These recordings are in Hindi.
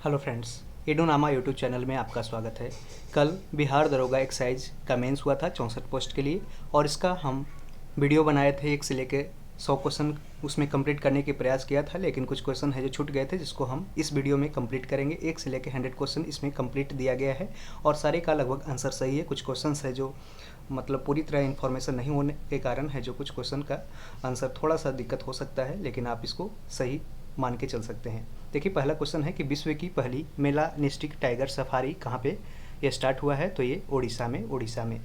हेलो फ्रेंड्स, एडोनामा यूट्यूब चैनल में आपका स्वागत है। कल बिहार दरोगा एक्साइज का मेंस हुआ था 64 पोस्ट के लिए, और इसका हम वीडियो बनाए थे 1 से लेकर 100 क्वेश्चन उसमें कंप्लीट करने की प्रयास किया था, लेकिन कुछ क्वेश्चन है जो छूट गए थे जिसको हम इस वीडियो में कंप्लीट करेंगे। 1 से लेकर 100 क्वेश्चन इसमें कंप्लीट दिया गया है और सारे का लगभग आंसर सही है। कुछ क्वेश्चन है जो मतलब पूरी तरह इन्फॉर्मेशन नहीं होने के कारण है जो कुछ क्वेश्चन का आंसर थोड़ा सा दिक्कत हो सकता है, लेकिन आप इसको सही मान के चल सकते हैं। देखिए, पहला क्वेश्चन है कि विश्व की पहली मेलानिस्टिक टाइगर सफारी कहाँ पे ये स्टार्ट हुआ है, तो ये उड़ीसा में।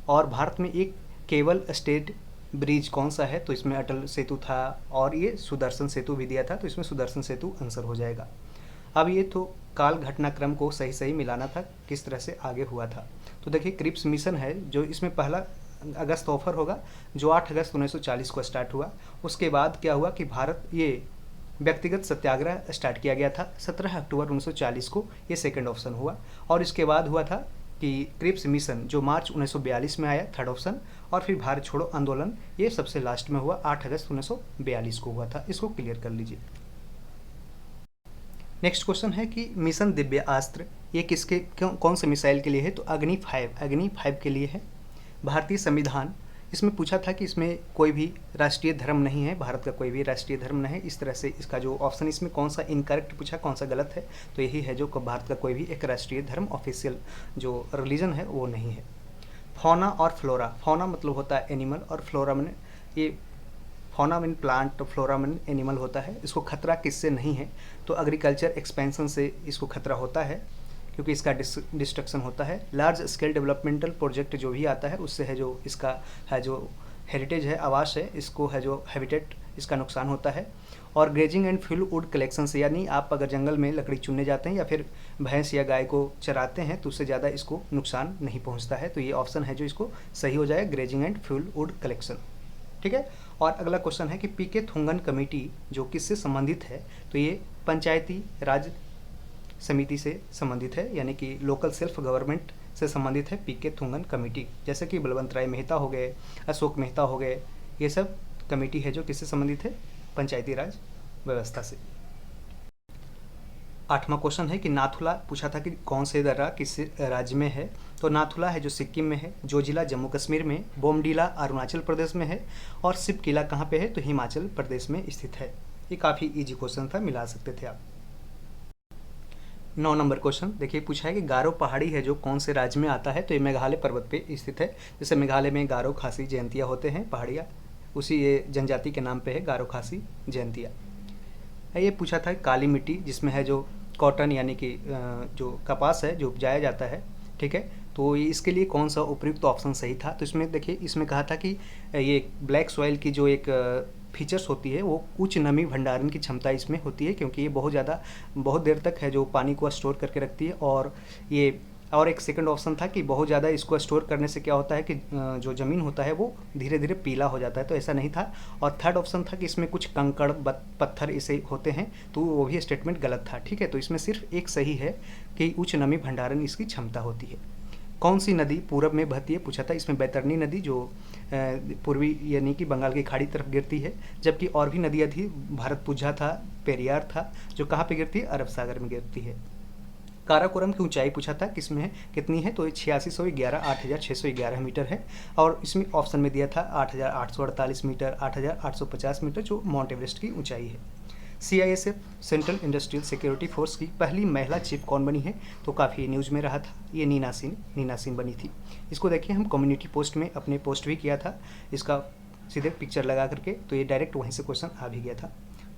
और भारत में एक केबल स्टेट ब्रिज कौन सा है, तो इसमें अटल सेतु था और ये सुदर्शन सेतु भी दिया था, तो इसमें सुदर्शन सेतु आंसर हो जाएगा। अब ये तो काल घटनाक्रम को सही सही मिलाना था, किस तरह से आगे हुआ था। तो देखिए, क्रिप्स मिशन है जो इसमें पहला अगस्त ऑफर होगा जो 8 अगस्त 1940 को स्टार्ट हुआ। उसके बाद क्या हुआ कि भारत ये व्यक्तिगत सत्याग्रह स्टार्ट किया गया था 17 अक्टूबर 1940 को, ये सेकंड ऑप्शन हुआ। और इसके बाद हुआ था कि क्रिप्स मिशन जो मार्च 1942 में आया, थर्ड ऑप्शन। और फिर भारत छोड़ो आंदोलन ये सबसे लास्ट में हुआ, 8 अगस्त 1942 को हुआ था। इसको क्लियर कर लीजिए। नेक्स्ट क्वेश्चन है कि मिशन दिव्य अस्त्र ये किसके कौन से मिसाइल के लिए है, तो अग्नि 5 के लिए है। भारतीय संविधान, इसमें पूछा था कि इसमें कोई भी राष्ट्रीय धर्म नहीं है, भारत का कोई भी राष्ट्रीय धर्म नहीं है। इस तरह से इसका जो ऑप्शन इसमें कौन सा इनकरेक्ट पूछा, कौन सा गलत है, तो यही है जो भारत का कोई भी एक राष्ट्रीय धर्म ऑफिशियल जो रिलीजन है वो नहीं है। फौना और फ्लोरा, फौना मतलब होता है एनिमल और फ्लोरा में ये fauna mean plant, flora mean animal होता है। इसको खतरा किससे नहीं है, तो एग्रीकल्चर एक्सपेंशन से इसको खतरा होता है क्योंकि इसका डिस्ट्रक्शन होता है। लार्ज स्केल डेवलपमेंटल प्रोजेक्ट जो भी आता है उससे है जो इसका है जो हेरिटेज है, आवास है, इसको है जो हैबिटेट, इसका नुकसान होता है। और grazing and fuel wood collection से, यानी आप अगर जंगल में लकड़ी चुनने जाते हैं या फिर भैंस या गाय को चराते हैं तो उससे ज़्यादा इसको नुकसान नहीं पहुंचता है। तो ये ऑप्शन है जो इसको सही हो जाए, grazing and fuel wood collection. ठीक है। और अगला क्वेश्चन है कि पीके थुंगन कमेटी जो किससे संबंधित है, तो ये पंचायती राज समिति से संबंधित है, यानी कि लोकल सेल्फ गवर्नमेंट से संबंधित है पीके थुंगन कमेटी। जैसे कि बलवंत राय मेहता हो गए, अशोक मेहता हो गए, ये सब कमेटी है जो किससे संबंधित है, पंचायती राज व्यवस्था से। 8वां क्वेश्चन है कि नाथुला, पूछा था कि कौन से दर्रा किस राज्य में है, तो नाथुला है जो सिक्किम में है, जोजिला जम्मू कश्मीर में, बोमडीला अरुणाचल प्रदेश में है, और सिप किला कहाँ पे है, तो हिमाचल प्रदेश में स्थित है। ये काफ़ी इजी क्वेश्चन था, मिला सकते थे आप। 9 नंबर क्वेश्चन देखिए, पूछा है कि गारो पहाड़ी है जो कौन से राज्य में आता है, तो ये मेघालय पर्वत पे स्थित है। जैसे मेघालय में गारो खासी जयंतिया होते हैं पहाड़ियाँ, उसी ये जनजाति के नाम पे है गारो खासी जयंतिया। ये पूछा था काली मिट्टी जिसमें है जो कॉटन यानी कि जो कपास है जो उपजाया जाता है, ठीक है, तो इसके लिए कौन सा उपयुक्त ऑप्शन सही था, तो इसमें देखिए, इसमें कहा था कि ये ब्लैक सॉइल की जो एक फीचर्स होती है वो उच्च नमी भंडारण की क्षमता इसमें होती है, क्योंकि ये बहुत देर तक है जो पानी को स्टोर करके रखती है। और एक सेकंड ऑप्शन था कि बहुत ज़्यादा इसको स्टोर करने से क्या होता है कि जो ज़मीन होता है वो धीरे धीरे पीला हो जाता है, तो ऐसा नहीं था। और थर्ड ऑप्शन था कि इसमें कुछ कंकड़ पत्थर ऐसे होते हैं, तो वो भी स्टेटमेंट गलत था। ठीक है, तो इसमें सिर्फ एक सही है कि उच्च नमी भंडारण इसकी क्षमता होती है। कौन सी नदी पूरब में बहती है, पूछा था। इसमें बैतरनी नदी जो पूर्वी यानी कि बंगाल की खाड़ी तरफ गिरती है, जबकि और भी नदियाँ थी, भारतपुझा था, पेरियार था, जो कहाँ पे गिरती है, अरब सागर में गिरती है। काराकोरम की ऊंचाई पूछा था किसमें है, कितनी है, तो ये 8611 8611 मीटर है। और इसमें ऑप्शन में दिया था 8848 मीटर, 8850 मीटर, जो माउंट एवरेस्ट की ऊंचाई है। CISF central industrial security force की पहली महिला चीफ कौन बनी है, तो काफ़ी न्यूज़ में रहा था, ये नीना सिंह बनी थी। इसको देखिए, हम कम्युनिटी पोस्ट में अपने पोस्ट भी किया था इसका सीधे पिक्चर लगा करके, तो ये डायरेक्ट वहीं से क्वेश्चन आ भी गया था।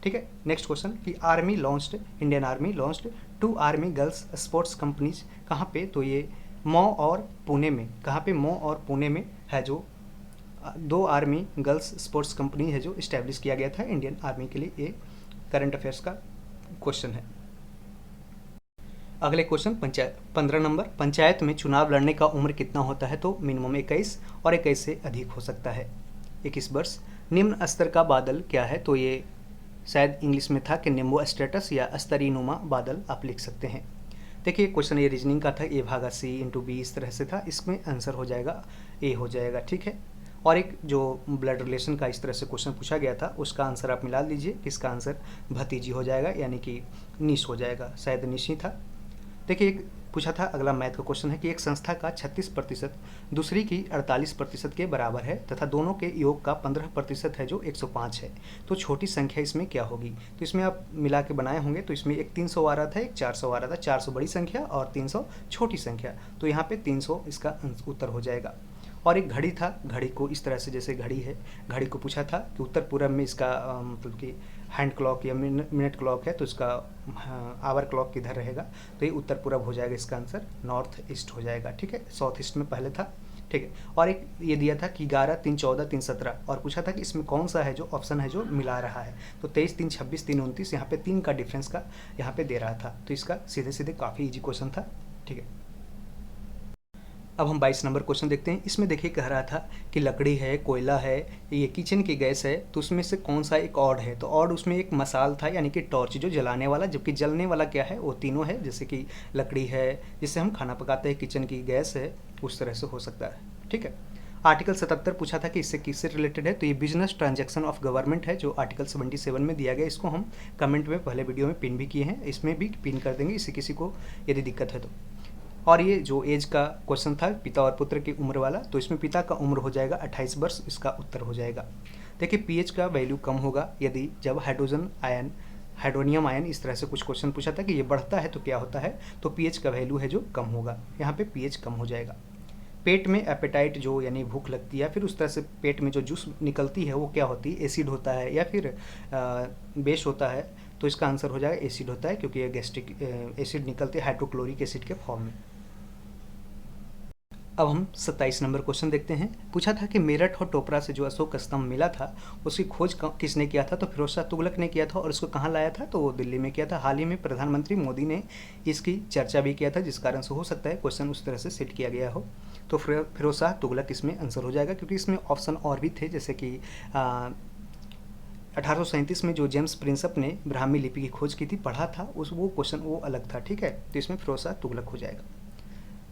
ठीक है। नेक्स्ट क्वेश्चन कि Indian army launched 2 army girls sports companies कहाँ पे, तो ये मऊ और पुणे में। कहाँ पे, मऊ और पुणे में है जो 2 आर्मी गर्ल्स स्पोर्ट्स कंपनी है जो इस्टेब्लिश किया गया था इंडियन आर्मी के लिए। ये करंट अफेयर्स का क्वेश्चन है। अगले क्वेश्चन 15 नंबर, पंचायत में चुनाव लड़ने का उम्र कितना होता है, तो मिनिमम 21 और 21 से अधिक हो सकता है, 21 वर्ष। निम्न स्तर का बादल क्या है, तो ये शायद इंग्लिश में था कि निम्बो स्टेटस या स्तरीनुमा बादल आप लिख सकते हैं। देखिए, क्वेश्चन ये रीजनिंग का था, A/C/B इस तरह से था, इसमें आंसर हो जाएगा A हो जाएगा। ठीक है। और एक जो ब्लड रिलेशन का इस तरह से क्वेश्चन पूछा गया था उसका आंसर आप मिला लीजिए, इसका आंसर भतीजी हो जाएगा, यानी कि निश हो जाएगा, शायद निश ही था। देखिए एक पूछा था, अगला मैथ का क्वेश्चन है कि एक संस्था का 36% दूसरी की 48% के बराबर है तथा दोनों के योग का 15% है जो 105 है, तो छोटी संख्या इसमें क्या होगी। तो इसमें आप मिला के बनाए होंगे, तो इसमें एक 300 आ रहा था, एक 400 आ रहा था, 400 बड़ी संख्या और 300 छोटी संख्या, तो यहाँ पे 300 इसका उत्तर हो जाएगा। और एक घड़ी था, घड़ी को इस तरह से, जैसे घड़ी है, घड़ी को पूछा था कि उत्तर पूरब में इसका मतलब कि हैंड क्लॉक या मिनट क्लॉक है, तो इसका आवर क्लॉक किधर रहेगा, तो ये उत्तर पूरब हो जाएगा, इसका आंसर नॉर्थ ईस्ट हो जाएगा। ठीक है, साउथ ईस्ट में पहले था। ठीक है, और एक ये दिया था कि 11, 3, 14, 3, 17, और पूछा था कि इसमें कौन सा है जो ऑप्शन है जो मिला रहा है, तो 23, 3, 26, 3, 29, यहाँ पे 3 का डिफरेंस का यहाँ पे दे रहा था, तो इसका सीधे सीधे काफ़ी ईजी क्वेश्चन था। ठीक है, अब हम 22 नंबर क्वेश्चन देखते हैं। इसमें देखिए कह रहा था कि लकड़ी है, कोयला है, ये किचन की गैस है, तो उसमें से कौन सा एक ऑड है। तो ऑड उसमें एक मसाल था, यानी कि टॉर्च जो जलाने वाला, जबकि जलने वाला क्या है, वो तीनों है, जैसे कि लकड़ी है जिससे हम खाना पकाते हैं, किचन की गैस है, उस तरह से हो सकता है। ठीक है, आर्टिकल 77 पूछा था कि इससे किससे रिलेटेड है, तो ये बिजनेस ट्रांजैक्शन ऑफ गवर्नमेंट है जो आर्टिकल 77 में दिया गया। इसको हम कमेंट में पहले वीडियो में पिन भी किए हैं, इसमें भी पिन कर देंगे इससे किसी को यदि दिक्कत है तो। और ये जो एज का क्वेश्चन था पिता और पुत्र की उम्र वाला, तो इसमें पिता का उम्र हो जाएगा 28 वर्ष, इसका उत्तर हो जाएगा। देखिए पीएच का वैल्यू कम होगा यदि जब हाइड्रोनियम आयन इस तरह से कुछ क्वेश्चन पूछा था कि ये बढ़ता है तो क्या होता है, तो पीएच का वैल्यू है जो कम होगा, यहाँ पे पीएच कम हो जाएगा। पेट में एपेटाइट जो यानी भूख लगती है, फिर उस तरह से पेट में जो जूस निकलती है वो क्या होती है, एसिड होता है या फिर बेस होता है, तो इसका आंसर हो जाएगा एसिड होता है, क्योंकि ये गैस्ट्रिक एसिड निकलते हैं हाइड्रोक्लोरिक एसिड के फॉर्म में। अब हम 27 नंबर क्वेश्चन देखते हैं। पूछा था कि मेरठ और टोपरा से जो अशोक स्तंभ मिला था उसकी खोज किसने किया था, तो फिरोज शाह तुगलक ने किया था, और इसको कहाँ लाया था, तो वो दिल्ली में किया था। हाल ही में प्रधानमंत्री मोदी ने इसकी चर्चा भी किया था, जिस कारण से हो सकता है क्वेश्चन उस तरह से सेट किया गया हो, तो फिरोज शाह तुगलक इसमें आंसर हो जाएगा, क्योंकि इसमें ऑप्शन और भी थे, जैसे कि 1837 में जो जेम्स प्रिंसप ने ब्राह्मी लिपि की खोज की थी, पढ़ा था उस वो क्वेश्चन वो अलग था। ठीक है, तो इसमें फिरोज शाह तुगलक हो जाएगा।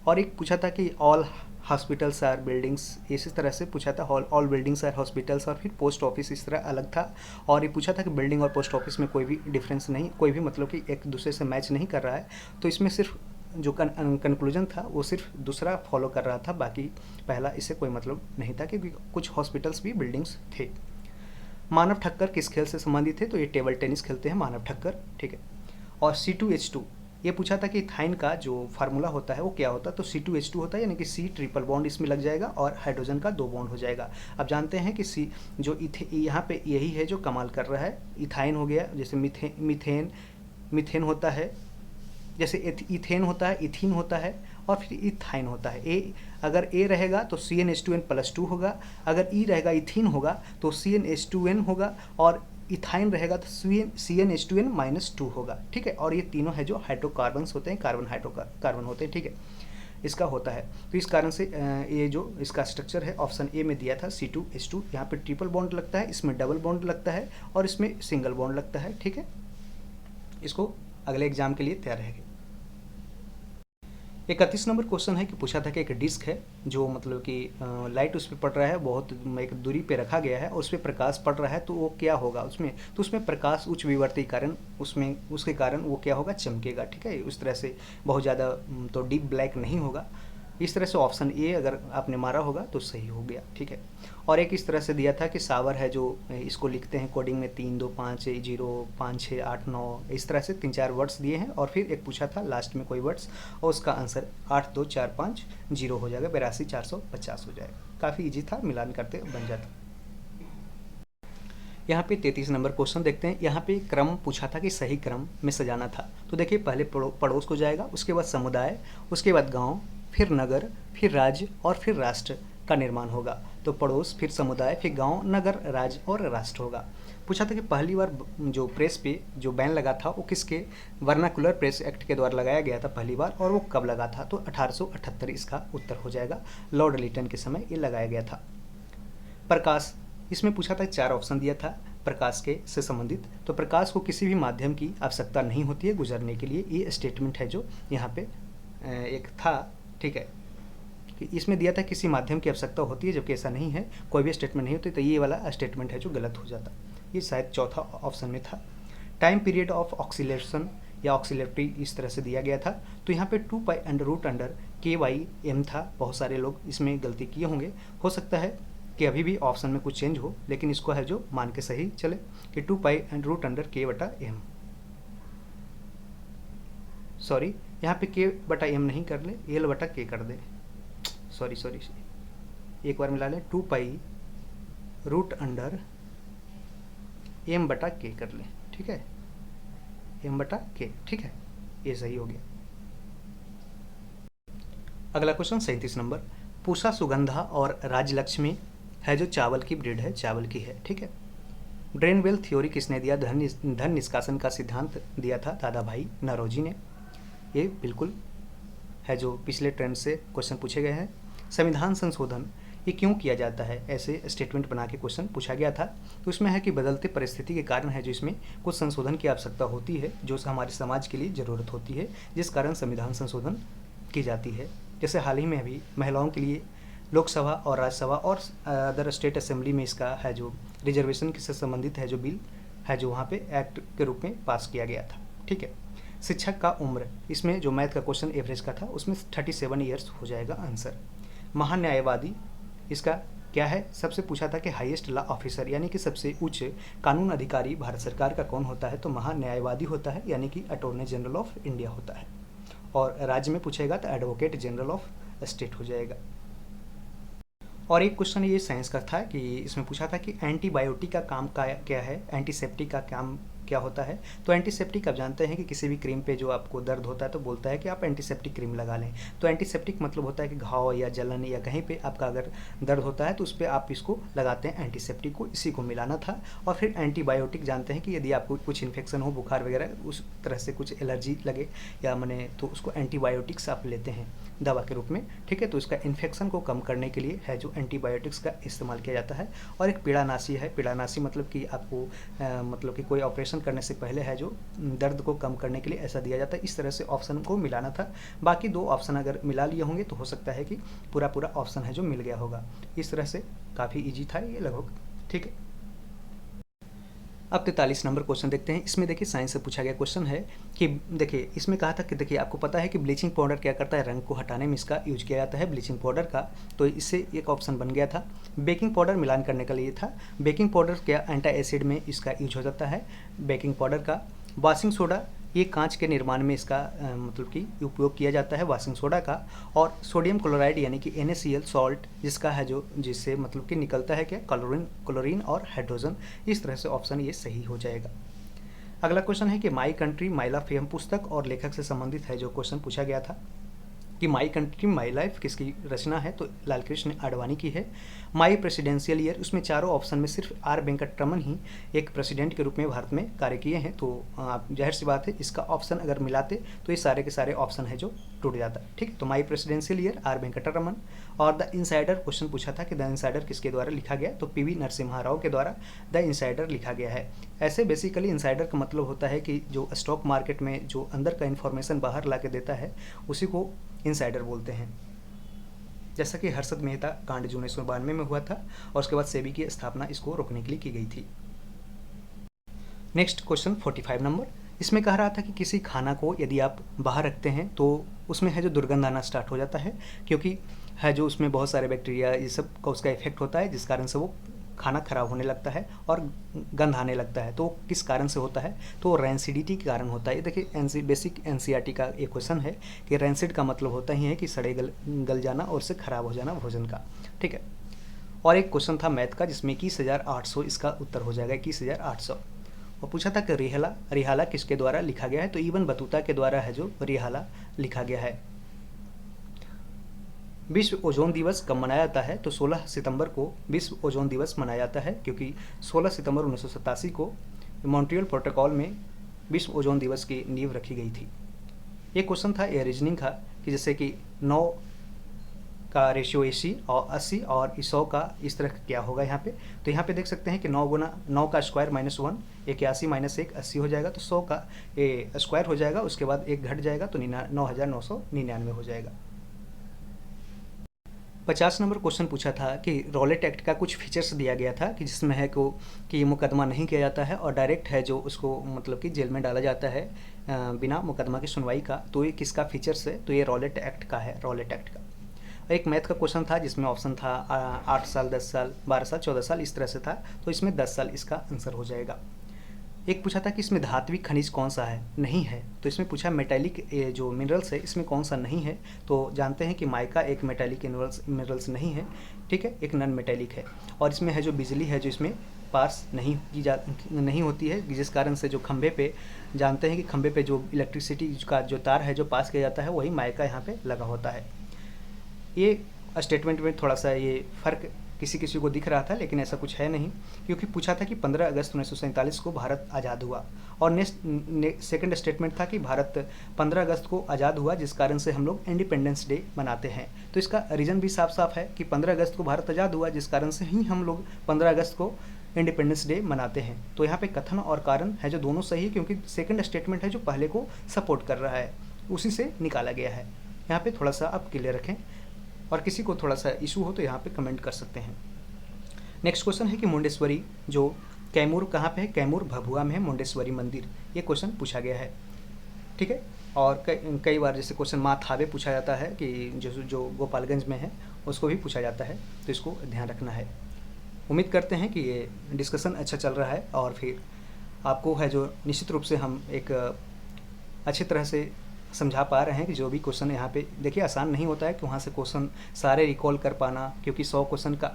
और एक पूछा था कि ऑल हॉस्पिटल्स आर बिल्डिंग्स, इसी तरह से पूछा था, ऑल बिल्डिंग्स आर हॉस्पिटल्स, और फिर पोस्ट ऑफिस इस तरह अलग था। और ये पूछा था कि बिल्डिंग और पोस्ट ऑफिस में कोई भी डिफरेंस नहीं, कोई भी मतलब कि एक दूसरे से मैच नहीं कर रहा है, तो इसमें सिर्फ जो कंक्लूजन था वो सिर्फ दूसरा फॉलो कर रहा था, बाकी पहला इससे कोई मतलब नहीं था, क्योंकि कुछ हॉस्पिटल्स भी बिल्डिंग्स थे। मानव ठक्कर किस खेल से संबंधित है, तो ये टेबल टेनिस खेलते हैं मानव ठक्कर। ठीक है, और C2H2 ये पूछा था कि इथाइन का जो फार्मूला होता है वो क्या होता है, तो C2H2 होता है, यानी कि C ट्रिपल बॉन्ड इसमें लग जाएगा और हाइड्रोजन का 2 बॉन्ड हो जाएगा। अब जानते हैं कि C जो यहाँ पे यही है जो कमाल कर रहा है, इथाइन हो गया, जैसे मीथेन होता है, जैसे इथेन होता है, इथीन होता है, और फिर इथाइन होता है। अगर ए रहेगा तो CnH2n+2 होगा, अगर ई रहेगा इथीन होगा तो CnH2n होगा, और इथाइन रहेगा तो CnH2n-2 होगा। ठीक है, और ये तीनों है जो हाइड्रोकार्बन्स होते हैं, कार्बन होते हैं। ठीक है, इसका होता है, तो इस कारण से ये जो इसका स्ट्रक्चर है ऑप्शन ए में दिया था C2H2, यहाँ पे ट्रिपल बॉन्ड लगता है, इसमें डबल बॉन्ड लगता है, और इसमें सिंगल बॉन्ड लगता है। ठीक है, इसको अगले एग्जाम के लिए तैयार रहेगा। 31 नंबर क्वेश्चन है कि पूछा था कि एक डिस्क है जो मतलब कि लाइट उस पर पड़ रहा है, बहुत एक दूरी पे रखा गया है और उस पर प्रकाश पड़ रहा है, तो वो क्या होगा उसमें, तो उसमें प्रकाश उच्च विवर्ती कारण उसमें उसके कारण वो क्या होगा, चमकेगा। ठीक है, उस तरह से बहुत ज़्यादा तो डीप ब्लैक नहीं होगा। इस तरह से ऑप्शन ए अगर आपने मारा होगा तो सही हो गया। ठीक है, और एक इस तरह से दिया था कि सावर है जो इसको लिखते हैं कोडिंग में 3 2 5 0 5 6 8 9, इस तरह से 3-4 वर्ड्स दिए हैं, और फिर एक पूछा था लास्ट में कोई वर्ड्स, और उसका आंसर 8 2 4 5 0 हो जाएगा, 82 450 हो जाएगा। काफ़ी ईजी था, मिलान करते बन जाता। यहाँ पे 33 नंबर क्वेश्चन देखते हैं। यहाँ पे क्रम पूछा था कि सही क्रम में सजाना था, तो देखिए पहले पड़ोस को जाएगा, उसके बाद समुदाय, उसके बाद गांव, फिर नगर, फिर राज्य, और फिर राष्ट्र का निर्माण होगा। तो पड़ोस, फिर समुदाय, फिर गांव, नगर, राज्य और राष्ट्र होगा। पूछा था कि पहली बार जो प्रेस पे जो बैन लगा था वो किसके, वर्नाकुलर प्रेस एक्ट के द्वारा लगाया गया था पहली बार, और वो कब लगा था, तो 1878 इसका उत्तर हो जाएगा। लॉर्ड लिटन के समय ये लगाया गया था। प्रकाश, इसमें पूछा था 4 ऑप्शन दिया था प्रकाश के से संबंधित, तो प्रकाश को किसी भी माध्यम की आवश्यकता नहीं होती है गुजरने के लिए, ये स्टेटमेंट है जो यहाँ पे एक था। ठीक है, कि इसमें दिया था किसी माध्यम की आवश्यकता होती है, जबकि ऐसा नहीं है, कोई भी स्टेटमेंट नहीं होती, तो ये वाला स्टेटमेंट है जो गलत हो जाता, ये शायद चौथा ऑप्शन में था। टाइम पीरियड ऑफ ऑक्सीलेशन या ऑक्सीलरी इस तरह से दिया गया था। तो यहाँ पे 2 pi under root under KYM था। बहुत सारे लोग इसमें गलती किए होंगे, हो सकता है कि अभी भी ऑप्शन में कुछ चेंज हो, लेकिन इसको है जो मान के सही चले कि 2 pi under root under K/M। Sorry, यहाँ पे K/M नहीं कर ले, L/K कर दे। सॉरी, एक बार मिला लें, 2 पाई रूट अंडर M/K कर लें, ठीक है, M/K, ठीक है, ये सही हो गया। अगला क्वेश्चन 37 नंबर, पूसा सुगंधा और राजलक्ष्मी है जो चावल की ब्रीड है, चावल की है, ठीक है। ब्रेन वेल थ्योरी किसने दिया? धन निष्कासन का सिद्धांत दिया था दादा भाई नौरोजी ने। ये बिल्कुल है जो पिछले ट्रेंड से क्वेश्चन पूछे गए हैं। संविधान संशोधन ये क्यों किया जाता है? ऐसे स्टेटमेंट बना के क्वेश्चन पूछा गया था। तो इसमें है कि बदलते परिस्थिति के कारण है जो इसमें कुछ संशोधन की आवश्यकता होती है, जो हमारे समाज के लिए ज़रूरत होती है, जिस कारण संविधान संशोधन की जाती है। जैसे हाल ही में अभी महिलाओं के लिए लोकसभा और राज्यसभा और अदर स्टेट असेंबली में इसका है जो रिजर्वेशन से संबंधित है जो बिल है जो वहाँ पे एक्ट के रूप में पास किया गया था, ठीक है। शिक्षक का उम्र, इसमें जो मैथ का क्वेश्चन एवरेज का था उसमें 37 ईयर्स हो जाएगा आंसर। महान्यायवादी इसका क्या है? सबसे पूछा था कि हाईएस्ट लॉ ऑफिसर यानी कि सबसे उच्च कानून अधिकारी भारत सरकार का कौन होता है? तो महान्यायवादी होता है, यानी कि अटॉर्नी जनरल ऑफ इंडिया होता है। और राज्य में पूछेगा तो एडवोकेट जनरल ऑफ स्टेट हो जाएगा। और एक क्वेश्चन ये साइंस का था कि इसमें पूछा था कि एंटीबायोटिक का काम क्या है, एंटीसेप्टिक का काम क्या होता है? तो एंटीसेप्टिक आप जानते हैं कि किसी भी क्रीम पे जो आपको दर्द होता है तो बोलता है कि आप एंटीसेप्टिक क्रीम लगा लें। तो एंटीसेप्टिक मतलब होता है कि घाव या जलन या कहीं पे आपका अगर दर्द होता है तो उस पर आप इसको लगाते हैं एंटीसेप्टिक को, इसी को मिलाना था। और फिर एंटीबायोटिक जानते हैं कि यदि आपको कुछ इन्फेक्शन हो, बुखार वगैरह उस तरह से कुछ एलर्जी लगे या मने तो उसको एंटीबायोटिक्स आप लेते हैं दवा के रूप में, ठीक है। तो इसका इन्फेक्शन को कम करने के लिए है जो एंटीबायोटिक्स का इस्तेमाल किया जाता है। और एक पीड़ानाशी है, पीड़ानाशी मतलब कि आपको मतलब कि कोई ऑपरेशन करने से पहले है जो दर्द को कम करने के लिए ऐसा दिया जाता है। इस तरह से ऑप्शन को मिलाना था। बाकी 2 ऑप्शन अगर मिला लिए होंगे तो हो सकता है कि पूरा ऑप्शन है जो मिल गया होगा। इस तरह से काफ़ी इजी था ये लगभग, ठीक है। अब 43 नंबर क्वेश्चन देखते हैं। इसमें देखिए साइंस से पूछा गया क्वेश्चन है कि देखिए इसमें कहा था कि देखिए आपको पता है कि ब्लीचिंग पाउडर क्या करता है, रंग को हटाने में इसका यूज किया जाता है ब्लीचिंग पाउडर का। तो इससे एक ऑप्शन बन गया था। बेकिंग पाउडर मिलान करने के लिए था। बेकिंग पाउडर क्या एंटी एसिड में इसका यूज हो जाता है बेकिंग पाउडर का। वॉशिंग सोडा ये कांच के निर्माण में इसका मतलब कि उपयोग किया जाता है वॉशिंग सोडा का। और सोडियम क्लोराइड यानी कि NaCl सॉल्ट जिसका है जो जिससे मतलब कि निकलता है क्या क्लोरीन और हाइड्रोजन। इस तरह से ऑप्शन ये सही हो जाएगा। अगला क्वेश्चन है कि माई कंट्री माई लाइफ यह पुस्तक और लेखक से संबंधित है जो क्वेश्चन पूछा गया था कि माई कंट्री माई लाइफ किसकी रचना है? तो लालकृष्ण आडवाणी की है। माई प्रेसिडेंशियल ईयर, उसमें चारों ऑप्शन में सिर्फ R वेंकटरमन ही एक प्रेसिडेंट के रूप में भारत में कार्य किए हैं। तो जाहिर सी बात है इसका ऑप्शन अगर मिलाते तो ये सारे के सारे ऑप्शन है जो टूट जाता है, ठीक है। तो माई प्रेसिडेंशियल ईयर R वेंकटरमन। और द इनसाइडर क्वेश्चन पूछा था कि द इनसाइडर किसके द्वारा लिखा गया? तो PV नरसिम्हा राव के द्वारा द इनसाइडर लिखा गया है। ऐसे बेसिकली इनसाइडर का मतलब होता है कि जो स्टॉक मार्केट में जो अंदर का इन्फॉर्मेशन बाहर ला के देता है उसी को इनसाइडर बोलते हैं। जैसा कि हर्षद मेहता कांड जो 1992 में हुआ था और उसके बाद सेबी की स्थापना इसको रोकने के लिए की गई थी। नेक्स्ट क्वेश्चन 45 नंबर, इसमें कह रहा था कि किसी खाना को यदि आप बाहर रखते हैं तो उसमें है जो दुर्गंध आना स्टार्ट हो जाता है, क्योंकि है जो उसमें बहुत सारे बैक्टीरिया ये सब का उसका इफेक्ट होता है, जिस कारण से वो खाना खराब होने लगता है और गंध आने लगता है। तो किस कारण से होता है? तो रैंसिडिटी के कारण होता है। देखिए बेसिक NCERT का एक क्वेश्चन है कि रैंसिड का मतलब होता ही है कि सड़े गल जाना और उससे खराब हो जाना भोजन का, ठीक है। और एक क्वेश्चन था मैथ का जिसमें 21,800 इसका उत्तर हो जाएगा 21,800। और पूछा था कि रिहाला किसके द्वारा लिखा गया है? तो इबन बतूता के द्वारा है जो रिहाला लिखा गया है। विश्व ओजोन दिवस कब मनाया जाता है? तो 16 सितंबर को विश्व ओजोन दिवस मनाया जाता है, क्योंकि 16 सितंबर 1987 को मॉन्ट्रियल प्रोटोकॉल में विश्व ओजोन दिवस की नींव रखी गई थी। ये क्वेश्चन था ये रीजनिंग का कि जैसे कि 9 का रेशियो 80 और 100 का इस तरह क्या होगा यहाँ पे। तो यहाँ पे देख सकते हैं कि 9 गुना 9 का स्क्वायर -1 81 - 1 80 हो जाएगा। तो 100 का स्क्वायर हो जाएगा, उसके बाद 1 घट जाएगा तो 9,999 हो जाएगा। 50 नंबर क्वेश्चन पूछा था कि रॉलेट एक्ट का कुछ फीचर्स दिया गया था कि जिसमें है को कि मुकदमा नहीं किया जाता है और डायरेक्ट है जो उसको मतलब कि जेल में डाला जाता है बिना मुकदमा की सुनवाई का। तो ये किसका फीचर्स है? तो ये रॉलेट एक्ट का है, रॉलेट एक्ट का। एक मैथ का क्वेश्चन था जिसमें ऑप्शन था 8 साल, 10 साल, 12 साल, 14 साल, इस तरह से था। तो इसमें 10 साल इसका आंसर हो जाएगा। एक पूछा था कि इसमें धात्विक खनिज कौन सा है? नहीं है। तो इसमें पूछा मेटालिक जो मिनरल्स है इसमें कौन सा नहीं है? तो जानते हैं कि माइका एक मेटालिक मिनरल्स नहीं है, ठीक है, एक नॉन मेटालिक है। और इसमें है जो बिजली है जो इसमें पास नहीं होती है, जिस कारण से जो खंभे पे जानते हैं कि खंभे पे जो इलेक्ट्रिसिटी का जो तार है जो पास किया जाता है वही माइका यहाँ पे लगा होता है। ये स्टेटमेंट में थोड़ा सा ये फ़र्क किसी किसी को दिख रहा था, लेकिन ऐसा कुछ है नहीं, क्योंकि पूछा था कि 15 अगस्त 1947 को भारत आज़ाद हुआ। और नेक्स्ट सेकंड स्टेटमेंट था कि भारत 15 अगस्त को आज़ाद हुआ जिस कारण से हम लोग इंडिपेंडेंस डे मनाते हैं। तो इसका रीज़न भी साफ साफ है कि 15 अगस्त को भारत आज़ाद हुआ जिस कारण से ही हम लोग 15 अगस्त को इंडिपेंडेंस डे मनाते हैं। तो यहाँ पे कथन और कारण है जो दोनों सही है, क्योंकि सेकंड स्टेटमेंट है जो पहले को सपोर्ट कर रहा है, उसी से निकाला गया है। यहाँ पे थोड़ा सा आप क्लियर रखें, और किसी को थोड़ा सा इशू हो तो यहाँ पे कमेंट कर सकते हैं। नेक्स्ट क्वेश्चन है कि मुंडेश्वरी जो कैमूर कहाँ पे है? कैमूर भभुआ में है मुंडेश्वरी मंदिर। ये क्वेश्चन पूछा गया है, ठीक है। और कई बार जैसे क्वेश्चन माँ थावे पूछा जाता है कि जो गोपालगंज में है उसको भी पूछा जाता है, तो इसको ध्यान रखना है। उम्मीद करते हैं कि ये डिस्कशन अच्छा चल रहा है और फिर आपको है जो निश्चित रूप से हम एक अच्छी तरह से समझा पा रहे हैं कि जो भी क्वेश्चन यहाँ पे देखिए आसान नहीं होता है कि वहाँ से क्वेश्चन सारे रिकॉल कर पाना, क्योंकि 100 क्वेश्चन का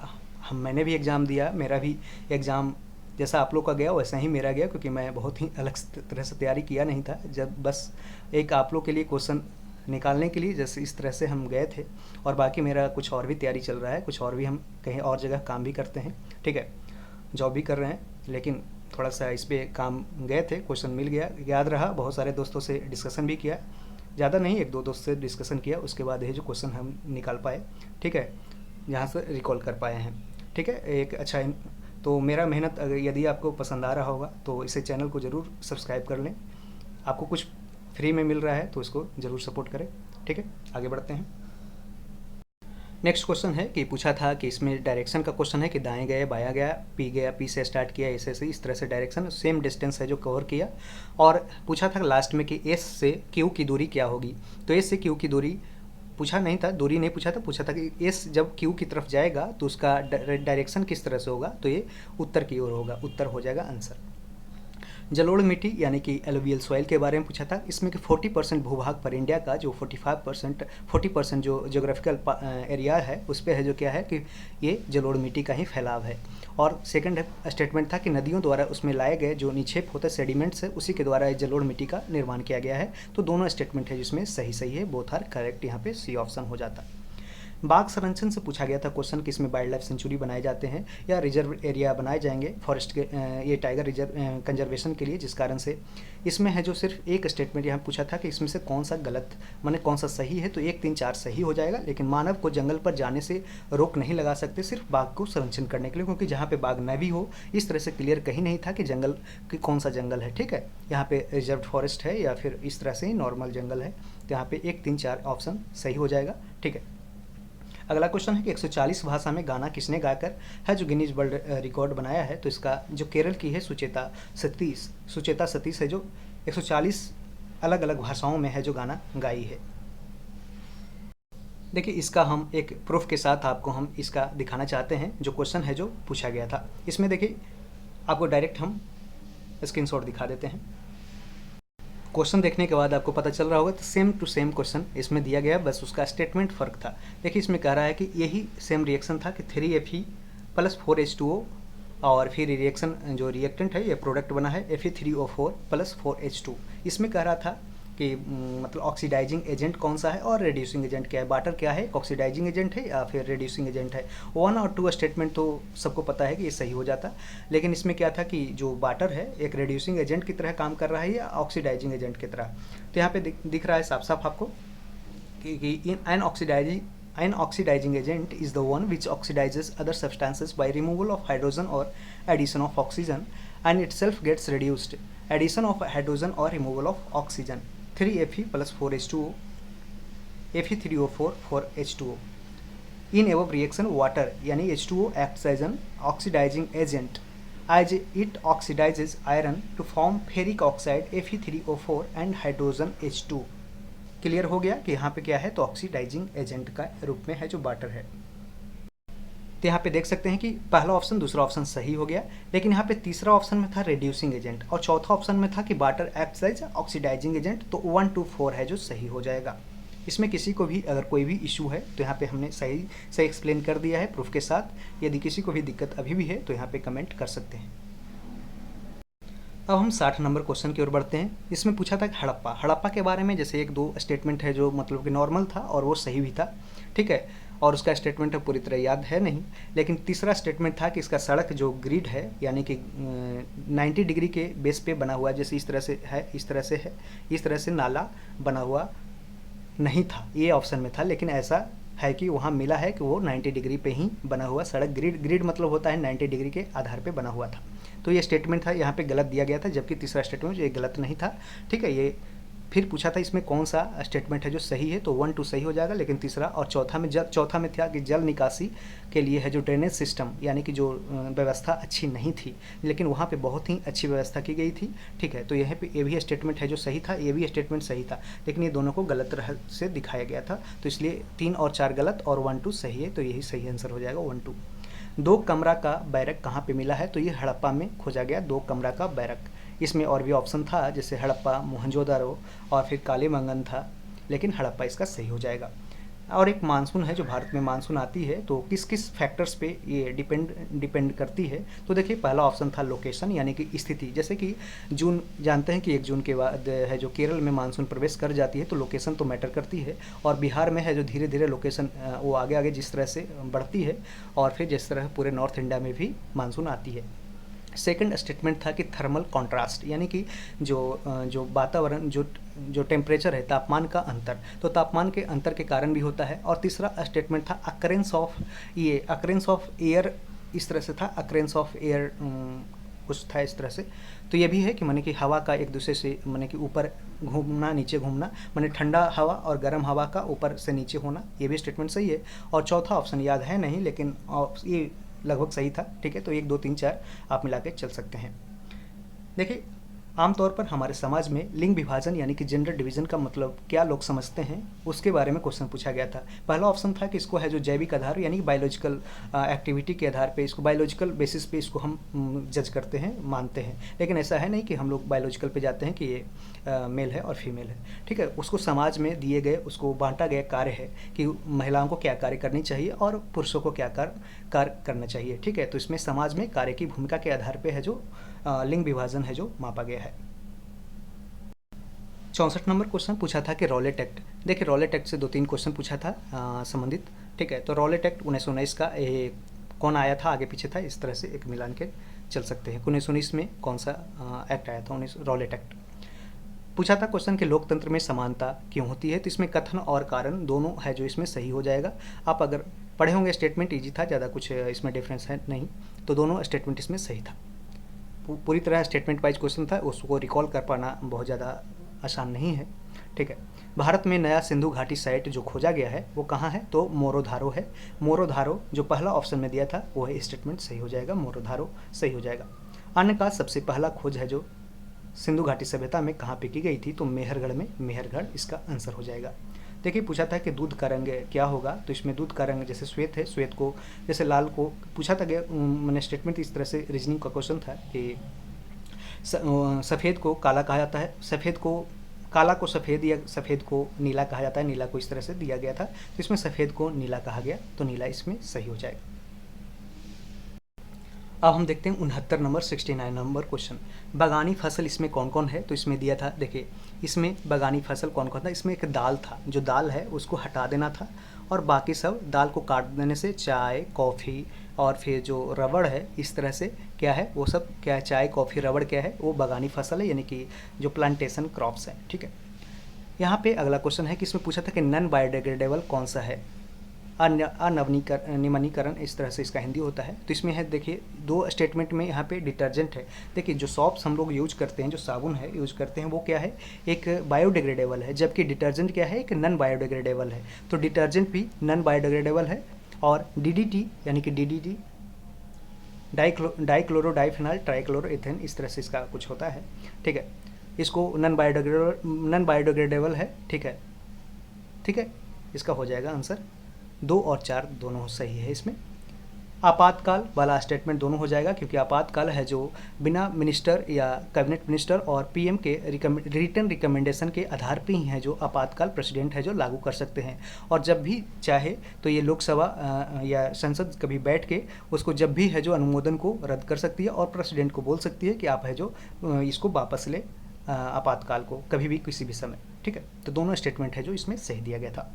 मैंने भी एग्ज़ाम दिया, मेरा भी एग्ज़ाम जैसा आप लोग का गया वैसा ही मेरा गया, क्योंकि मैं बहुत ही अलग तरह से तैयारी किया नहीं था। जब बस एक आप लोग के लिए क्वेश्चन निकालने के लिए जैसे इस तरह से हम गए थे, और बाकी मेरा कुछ और भी तैयारी चल रहा है, कुछ और भी हम कहीं और जगह काम भी करते हैं, ठीक है, जॉब भी कर रहे हैं, लेकिन थोड़ा सा इस पर काम गए थे, क्वेश्चन मिल गया, याद रहा, बहुत सारे दोस्तों से डिस्कशन भी किया, ज़्यादा नहीं 1-2 दोस्त से डिस्कशन किया, उसके बाद ये जो क्वेश्चन हम निकाल पाए, ठीक है, यहाँ से रिकॉल कर पाए हैं, ठीक है। एक अच्छा तो मेरा मेहनत अगर यदि आपको पसंद आ रहा होगा तो इसे चैनल को ज़रूर सब्सक्राइब कर लें। आपको कुछ फ्री में मिल रहा है तो इसको ज़रूर सपोर्ट करें, ठीक है। आगे बढ़ते हैं। नेक्स्ट क्वेश्चन है कि पूछा था कि इसमें डायरेक्शन का क्वेश्चन है कि दाएं गए, बायां गया, पी से स्टार्ट किया, ऐसे इस तरह से डायरेक्शन सेम डिस्टेंस है जो कवर किया। और पूछा था लास्ट में कि एस से क्यू की दूरी क्या होगी। तो एस से क्यू की दूरी पूछा नहीं था, दूरी नहीं पूछा था, पूछा था कि एस जब क्यू की तरफ जाएगा तो उसका डायरेक्शन किस तरह से होगा। तो ये उत्तर की ओर होगा, उत्तर हो जाएगा आंसर। जलोढ़ मिट्टी यानी कि एलुवियल सॉइल के बारे में पूछा था। इसमें कि 40% भूभाग पर इंडिया का जो 40% जो जोग्राफिकल एरिया है उस पर है जो क्या है कि ये जलोढ़ मिट्टी का ही फैलाव है। और सेकंड स्टेटमेंट था कि नदियों द्वारा उसमें लाए गए जो निक्षेप होते हैं सेडिमेंट्स है उसी के द्वारा जलोढ़ मिट्टी का निर्माण किया गया है। तो दोनों स्टेटमेंट है जिसमें सही है, बोथ आर करेक्ट, यहाँ पे सी ऑप्शन हो जाता है। बाघ संरक्षण से पूछा गया था क्वेश्चन कि इसमें वाइल्ड लाइफ सेंचुरी बनाए जाते हैं या रिजर्व एरिया बनाए जाएंगे फॉरेस्ट के ये टाइगर रिजर्व कंजर्वेशन के लिए, जिस कारण से इसमें है जो सिर्फ एक स्टेटमेंट यहाँ पूछा था कि इसमें से कौन सा गलत माने कौन सा सही है। तो 1, 3, 4 सही हो जाएगा, लेकिन मानव को जंगल पर जाने से रोक नहीं लगा सकते सिर्फ बाघ को संरक्षण करने के लिए, क्योंकि जहाँ पे बाघ न भी हो इस तरह से क्लियर कहीं नहीं था कि जंगल कि कौन सा जंगल है, ठीक है। यहाँ पे रिजर्व फॉरेस्ट है या फिर इस तरह से ही नॉर्मल जंगल है। तो यहाँ पे 1, 3, 4 ऑप्शन सही हो जाएगा, ठीक है। अगला क्वेश्चन है कि 140 भाषा में गाना किसने गाकर है जो गिनीज वर्ल्ड रिकॉर्ड बनाया है। तो इसका जो केरल की है सुचेता सतीश है जो 140 अलग अलग भाषाओं में है जो गाना गाई है। देखिए इसका हम एक प्रूफ के साथ आपको हम इसका दिखाना चाहते हैं जो क्वेश्चन है जो पूछा गया था। इसमें देखिए आपको डायरेक्ट हम स्क्रीनशॉट दिखा देते हैं। क्वेश्चन देखने के बाद आपको पता चल रहा होगा तो सेम टू सेम क्वेश्चन इसमें दिया गया, बस उसका स्टेटमेंट फ़र्क था। देखिए इसमें कह रहा है कि यही सेम रिएक्शन था कि 3Fe + 4H2O, और फिर रिएक्शन जो रिएक्टेंट है ये प्रोडक्ट बना है Fe3O4 + 4H2। इसमें कह रहा था कि मतलब ऑक्सीडाइजिंग एजेंट कौन सा है और रिड्यूसिंग एजेंट क्या है। वाटर क्या है, ऑक्सीडाइजिंग एजेंट है या फिर रिड्यूसिंग एजेंट है। 1 और 2 स्टेटमेंट तो सबको पता है कि ये सही हो जाता, लेकिन इसमें क्या था कि जो वाटर है एक रिड्यूसिंग एजेंट की तरह काम कर रहा है या ऑक्सीडाइजिंग एजेंट की तरह। तो यहाँ पे दिख रहा है साफ साफ आपको कि an oxidizing agent is the one which oxidizes other substances by removal of hydrogen or addition of oxygen and itself gets reduced. Addition of hydrogen or removal of oxygen. 3Fe + 4H2O, Fe3O4 4H2O। In above reaction water यानी H2O acts as an oxidizing agent as it oxidizes iron to form ferric oxide Fe3O4 and hydrogen H2। Clear हो गया कि यहाँ पे क्या है, तो ऑक्सीडाइजिंग एजेंट का रूप में है जो वाटर है। तो यहाँ पे देख सकते हैं कि पहला ऑप्शन दूसरा ऑप्शन सही हो गया, लेकिन यहाँ पे तीसरा ऑप्शन में था रिड्यूसिंग एजेंट और चौथा ऑप्शन में था कि water acts as oxidizing agent, तो 1 2 4 है जो सही हो जाएगा। इसमें किसी को भी अगर कोई भी इशू है तो यहाँ पे हमने सही से एक्सप्लेन कर दिया है प्रूफ के साथ। यदि किसी को भी दिक्कत अभी भी है तो यहाँ पे कमेंट कर सकते हैं। अब हम 60 नंबर क्वेश्चन की ओर बढ़ते हैं। इसमें पूछा था कि हड़प्पा के बारे में जैसे 1-2 स्टेटमेंट है जो मतलब कि नॉर्मल था और वो सही भी था, ठीक है, और उसका स्टेटमेंट पूरी तरह याद है नहीं। लेकिन तीसरा स्टेटमेंट था कि इसका सड़क जो ग्रिड है यानी कि 90 डिग्री के बेस पे बना हुआ, जैसे इस तरह से है, इस तरह से है, इस तरह से नाला बना हुआ नहीं था, ये ऑप्शन में था। लेकिन ऐसा है कि वहाँ मिला है कि वो 90 डिग्री पे ही बना हुआ सड़क ग्रिड मतलब होता है 90 डिग्री के आधार पे बना हुआ था। तो ये स्टेटमेंट था, यहाँ पे गलत दिया गया था, जबकि तीसरा स्टेटमेंट ये गलत नहीं था, ठीक है। ये फिर पूछा था इसमें कौन सा स्टेटमेंट है जो सही है, तो 1 2 सही हो जाएगा। लेकिन तीसरा और चौथा में था कि जल निकासी के लिए है जो ड्रेनेज सिस्टम यानी कि जो व्यवस्था अच्छी नहीं थी, लेकिन वहाँ पे बहुत ही अच्छी व्यवस्था की गई थी, ठीक है। तो यहाँ पे ये भी स्टेटमेंट है जो सही था, ये भी स्टेटमेंट सही था, लेकिन ये दोनों को गलत तरह से दिखाया गया था। तो इसलिए 3 और 4 गलत और 1 2 सही है, तो यही सही आंसर हो जाएगा 1 2। 2 कमरा का बैरक कहाँ पे मिला है, तो ये हड़प्पा में खोजा गया 2 कमरा का बैरक। इसमें और भी ऑप्शन था जैसे हड़प्पा, मोहनजोदारो और फिर कालीमंगन था, लेकिन हड़प्पा इसका सही हो जाएगा। और एक मानसून है जो भारत में मानसून आती है, तो किस किस फैक्टर्स पे ये डिपेंड करती है, तो देखिए पहला ऑप्शन था लोकेशन यानी कि स्थिति, जैसे कि जून जानते हैं कि 1 जून के बाद है जो केरल में मानसून प्रवेश कर जाती है, तो लोकेशन तो मैटर करती है। और बिहार में है जो धीरे धीरे लोकेशन वो आगे आगे जिस तरह से बढ़ती है, और फिर जिस तरह पूरे नॉर्थ इंडिया में भी मानसून आती है। सेकंड स्टेटमेंट था कि थर्मल कॉन्ट्रास्ट यानी कि जो वातावरण जो टेम्परेचर है, तापमान का अंतर, तो तापमान के अंतर के कारण भी होता है। और तीसरा स्टेटमेंट था अकरेंस ऑफ एयर, इस तरह से था अकरेंस ऑफ एयर कुछ था इस तरह से। तो ये भी है कि माने कि हवा का एक दूसरे से माने कि ऊपर घूमना नीचे घूमना, माने ठंडा हवा और गर्म हवा का ऊपर से नीचे होना, ये भी स्टेटमेंट सही है। और चौथा ऑप्शन याद है नहीं, लेकिन ये लगभग सही था, ठीक है। तो 1 2 3 4 आप मिला के चल सकते हैं। देखिए आमतौर पर हमारे समाज में लिंग विभाजन यानी कि जेंडर डिवीजन का मतलब क्या लोग समझते हैं, उसके बारे में क्वेश्चन पूछा गया था। पहला ऑप्शन था कि इसको है जो जैविक आधार यानी कि बायोलॉजिकल एक्टिविटी के आधार पे, इसको बायोलॉजिकल बेसिस पे इसको हम जज करते हैं, मानते हैं। लेकिन ऐसा है नहीं कि हम लोग बायोलॉजिकल पे जाते हैं कि ये मेल है और फीमेल है, ठीक है। उसको समाज में दिए गए, उसको बांटा गया कार्य है कि महिलाओं को क्या कार्य करनी चाहिए और पुरुषों को क्या कार्य करना चाहिए, ठीक है। तो इसमें समाज में कार्य की भूमिका के आधार पर है जो लिंग विभाजन है जो मापा गया है। 64 नंबर क्वेश्चन पूछा था कि रॉलेट एक्ट। देखिए रॉलेट एक्ट से 2-3 क्वेश्चन पूछा था संबंधित, ठीक है। तो रॉलेट एक्ट 1919 का कौन आया था, आगे पीछे था, इस तरह से एक मिलान के चल सकते हैं। 1919 में कौन सा एक्ट आया था, रॉलेट एक्ट। पूछा था क्वेश्चन कि लोकतंत्र में समानता क्यों होती है, तो इसमें कथन और कारण दोनों है जो इसमें सही हो जाएगा। आप अगर पढ़े होंगे स्टेटमेंट ईजी था, ज़्यादा कुछ इसमें डिफरेंस है नहीं, तो दोनों स्टेटमेंट इसमें सही था। पूरी तरह स्टेटमेंट वाइज क्वेश्चन था, उसको रिकॉल कर पाना बहुत ज़्यादा आसान नहीं है, ठीक है। भारत में नया सिंधु घाटी साइट जो खोजा गया है वो कहाँ है, तो मोरोधारो है। मोरोधारो जो पहला ऑप्शन में दिया था वो है स्टेटमेंट सही हो जाएगा, मोरोधारो सही हो जाएगा। अन्न का सबसे पहला खोज है जो सिंधु घाटी सभ्यता में कहाँ पे की गई थी, तो मेहरगढ़ में, मेहरगढ़ इसका आंसर हो जाएगा। देखिए पूछा था कि दूध का रंग क्या होगा, तो इसमें दूध का रंग जैसे श्वेत है, श्वेत को जैसे लाल को पूछा था गया, मैंने स्टेटमेंट इस तरह से रीजनिंग का क्वेश्चन था कि सफ़ेद को काला कहा जाता है, सफ़ेद को काला को सफ़ेद या सफ़ेद को नीला कहा जाता है, नीला को इस तरह से दिया गया था, तो इसमें सफ़ेद को नीला कहा गया, तो नीला इसमें सही हो जाएगा। अब हम देखते हैं 69 नंबर 69 नंबर क्वेश्चन। बागानी फसल इसमें कौन कौन है, तो इसमें दिया था, देखिए इसमें बागानी फसल कौन कौन था, इसमें एक दाल था, जो दाल है उसको हटा देना था, और बाकी सब दाल को काट देने से चाय, कॉफ़ी और फिर जो रबड़ है इस तरह से क्या है, वो सब क्या है, चाय, कॉफ़ी, रबड़ क्या है, वो बागानी फसल है, यानी कि जो प्लांटेशन क्रॉप्स है, ठीक है। यहाँ पे अगला क्वेश्चन है कि इसमें पूछा था कि नॉन बायोडिग्रेडेबल कौन सा है, निमनीकरण इस तरह से इसका हिंदी होता है। तो इसमें है देखिए 2 स्टेटमेंट में यहाँ पे डिटर्जेंट है। देखिए जो सॉप्स हम लोग यूज करते हैं, जो साबुन है यूज करते हैं, वो क्या है, एक बायोडिग्रेडेबल है, जबकि डिटर्जेंट क्या है, एक नॉन बायोडिग्रेडेबल है। तो डिटर्जेंट भी नॉन बायोडिग्रेडेबल है और डीडीटी यानी कि डीडीटी डाइक्लोरोडाइफेनॉल ट्राइक्लोरोइथेन, इस तरह से इसका कुछ होता है, ठीक है। इसको नॉन बायोडिग्रेडेबल है, ठीक है, ठीक है। इसका हो जाएगा आंसर 2 और 4 दोनों सही है इसमें। आपातकाल वाला स्टेटमेंट दोनों हो जाएगा, क्योंकि आपातकाल है जो बिना मिनिस्टर या कैबिनेट मिनिस्टर और पीएम के रिटर्न रिकमेंडेशन के आधार पर ही है जो आपातकाल प्रेसिडेंट है जो लागू कर सकते हैं। और जब भी चाहे तो ये लोकसभा या संसद कभी बैठ के उसको जब भी है जो अनुमोदन को रद्द कर सकती है और प्रेसिडेंट को बोल सकती है कि आप है जो इसको वापस ले आपातकाल को कभी भी किसी भी समय, ठीक है। तो दोनों स्टेटमेंट है जो इसमें सही दिया गया था।